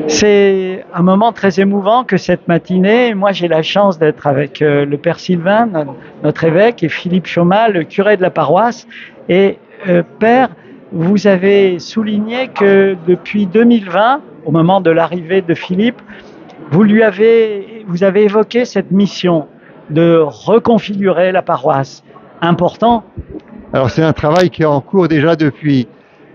C'est un moment très émouvant que cette matinée. Moi, j'ai la chance d'être avec le Père Sylvain, notre évêque, et Philippe Chaumat, le curé de la paroisse. Et Père, vous avez souligné que depuis 2020, au moment de l'arrivée de Philippe, vous avez évoqué cette mission de reconfigurer la paroisse. Important. Alors c'est un travail qui est en cours déjà depuis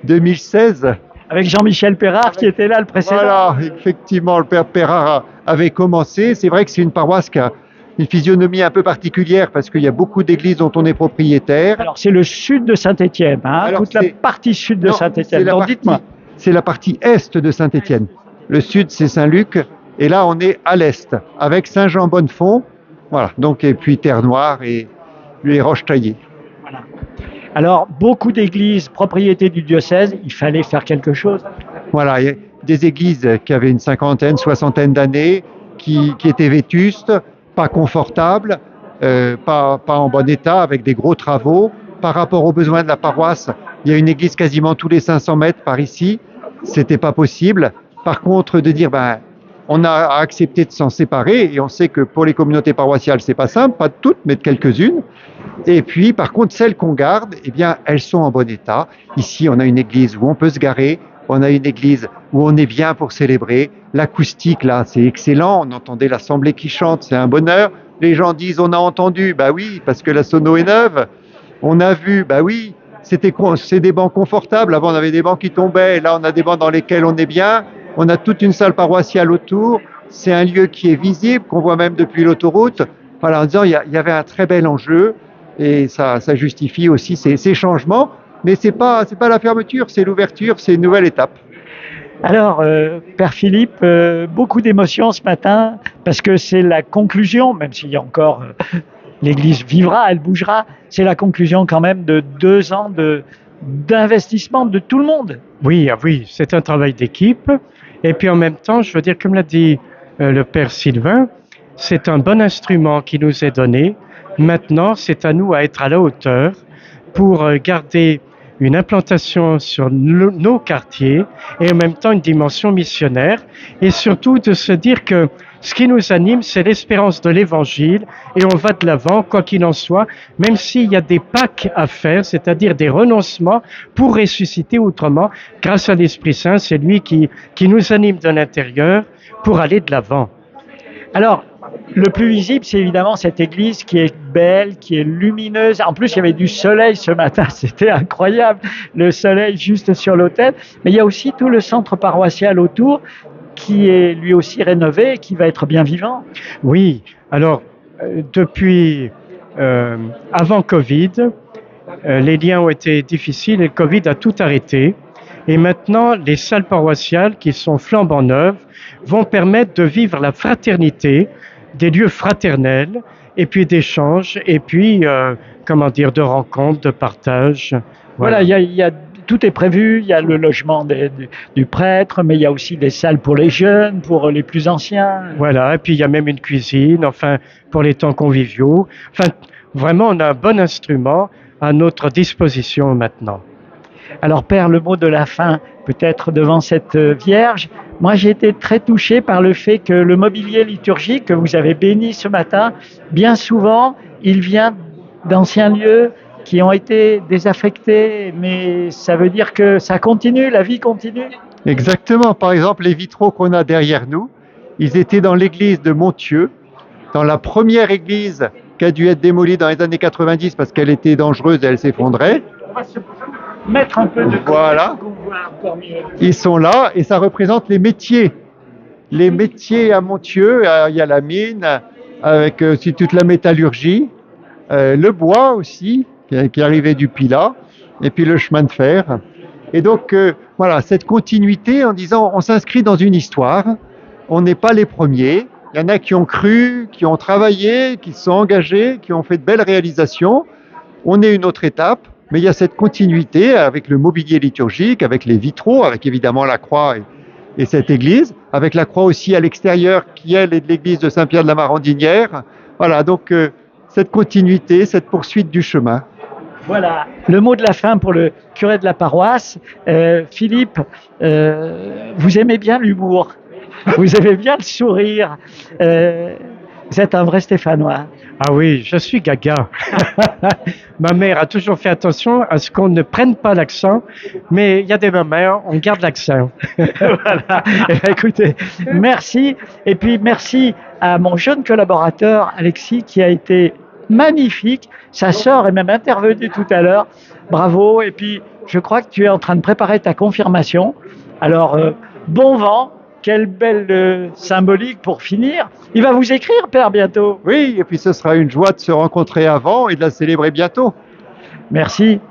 2016. Avec Jean-Michel Pérard qui était là le précédent. Voilà, effectivement, le Père Pérard avait commencé. C'est vrai que c'est une paroisse qui a une physionomie un peu particulière parce qu'il y a beaucoup d'églises dont on est propriétaire. Alors c'est le sud de Saint-Étienne, toute la partie sud de Saint-Étienne. Donc dites-moi. C'est la partie est de Saint-Étienne. Le sud c'est Saint-Luc et là on est à l'est avec Saint-Jean-Bonnefond. Voilà, donc et puis Terre-Noire et les Roches-Taillées. Voilà. Alors, beaucoup d'églises, propriété du diocèse, il fallait faire quelque chose. Voilà, il y a des églises qui avaient une cinquantaine, soixantaine d'années, qui étaient vétustes, pas confortables, pas en bon état, avec des gros travaux. Par rapport aux besoins de la paroisse, il y a une église quasiment tous les 500 mètres par ici. C'était pas possible. Par contre, de dire, on a accepté de s'en séparer et on sait que pour les communautés paroissiales, c'est pas simple, pas de toutes, mais de quelques-unes. Et puis, par contre, celles qu'on garde, eh bien, elles sont en bon état. Ici, on a une église où on peut se garer. On a une église où on est bien pour célébrer. L'acoustique, là, c'est excellent. On entendait l'assemblée qui chante, c'est un bonheur. Les gens disent, on a entendu. Bah oui, parce que la sono est neuve. On a vu, bah oui, c'est des bancs confortables. Avant, on avait des bancs qui tombaient. Là, on a des bancs dans lesquels on est bien. On a toute une salle paroissiale autour. C'est un lieu qui est visible, qu'on voit même depuis l'autoroute. Voilà, en disant, il y avait un très bel enjeu. Et ça justifie aussi ces changements. Mais c'est pas la fermeture, c'est l'ouverture, c'est une nouvelle étape. Alors, Père Philippe, beaucoup d'émotions ce matin, parce que c'est la conclusion, même s'il y a encore... l'Église vivra, elle bougera, c'est la conclusion quand même de 2 ans d'investissement de tout le monde. Oui, c'est un travail d'équipe. Et puis en même temps, je veux dire, comme l'a dit le Père Sylvain, c'est un bon instrument qui nous est donné. Maintenant, c'est à nous à être à la hauteur pour garder une implantation sur nos quartiers et en même temps une dimension missionnaire et surtout de se dire que ce qui nous anime, c'est l'espérance de l'Évangile et on va de l'avant, quoi qu'il en soit, même s'il y a des Pâques à faire, c'est-à-dire des renoncements pour ressusciter autrement. Grâce à l'Esprit Saint, c'est lui qui nous anime de l'intérieur pour aller de l'avant. Alors, le plus visible, c'est évidemment cette église qui est belle, qui est lumineuse. En plus, il y avait du soleil ce matin, c'était incroyable, le soleil juste sur l'autel. Mais il y a aussi tout le centre paroissial autour qui est lui aussi rénové et qui va être bien vivant. Oui, alors depuis avant Covid, les liens ont été difficiles et le Covid a tout arrêté. Et maintenant, les salles paroissiales qui sont flambant neuves vont permettre de vivre la fraternité, des lieux fraternels, et puis d'échanges, et puis, de rencontres, de partage. Voilà, tout est prévu, il y a le logement du prêtre, mais il y a aussi des salles pour les jeunes, pour les plus anciens. Voilà, et puis il y a même une cuisine, pour les temps conviviaux. Vraiment, on a un bon instrument à notre disposition maintenant. Alors Père, le mot de la fin, peut-être devant cette Vierge. Moi, j'ai été très touché par le fait que le mobilier liturgique que vous avez béni ce matin, bien souvent, il vient d'anciens lieux qui ont été désaffectés, mais ça veut dire que ça continue, la vie continue. Exactement. Par exemple, les vitraux qu'on a derrière nous, ils étaient dans l'église de Montieu, dans la première église qui a dû être démolie dans les années 90 parce qu'elle était dangereuse et elle s'effondrait. On va se mettre un peu de côté. Voilà. Pour qu'on voit encore mieux. Ils sont là et ça représente les métiers. Les métiers à Montieu, il y a la mine, avec aussi toute la métallurgie, le bois aussi, qui arrivait du Pilat, et puis le chemin de fer. Et donc, voilà, cette continuité en disant, on s'inscrit dans une histoire, on n'est pas les premiers, il y en a qui ont cru, qui ont travaillé, qui se sont engagés, qui ont fait de belles réalisations, on est une autre étape, mais il y a cette continuité avec le mobilier liturgique, avec les vitraux, avec évidemment la croix et cette église, avec la croix aussi à l'extérieur qui, elle, est de l'église de Saint-Pierre de la Marandinière. Voilà, donc cette continuité, cette poursuite du chemin. Voilà, le mot de la fin pour le curé de la paroisse. Philippe, vous aimez bien l'humour, vous aimez bien le sourire. Vous êtes un vrai Stéphanois. Ah oui, je suis gaga. Ma mère a toujours fait attention à ce qu'on ne prenne pas l'accent, mais il y a des moments, on garde l'accent. Voilà. Écoutez, merci. Et puis merci à mon jeune collaborateur Alexis qui a été magnifique. Sa sœur est même intervenue tout à l'heure. Bravo. Et puis je crois que tu es en train de préparer ta confirmation. Alors bon vent. Quelle belle symbolique pour finir. Il va vous écrire, Père, bientôt. Oui, et puis ce sera une joie de se rencontrer avant et de la célébrer bientôt. Merci.